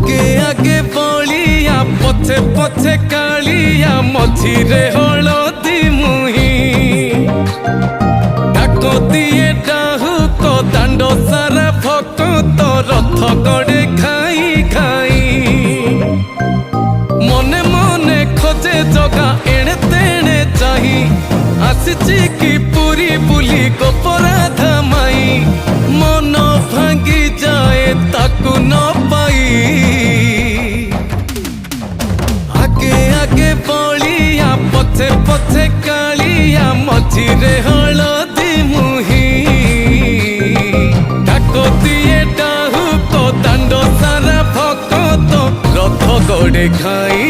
आगे आगे बलिया पछे पछे कालिया मझिरे हलदी मुही डाक दिए डाहुक दांड सारा भक्त रथ गड़े खाई खाई मने मने खोजे जगा एणे तेणे चाही आसिची कि पुरी बुली गोपराधा माई मन भांगी जाए ताकू न पाई आगे आगे बलिया पछे पछे कालिया मझिरे हलदी मुही डाक दिए डाहुक दांड सारा भक्त रथ गड़े खाई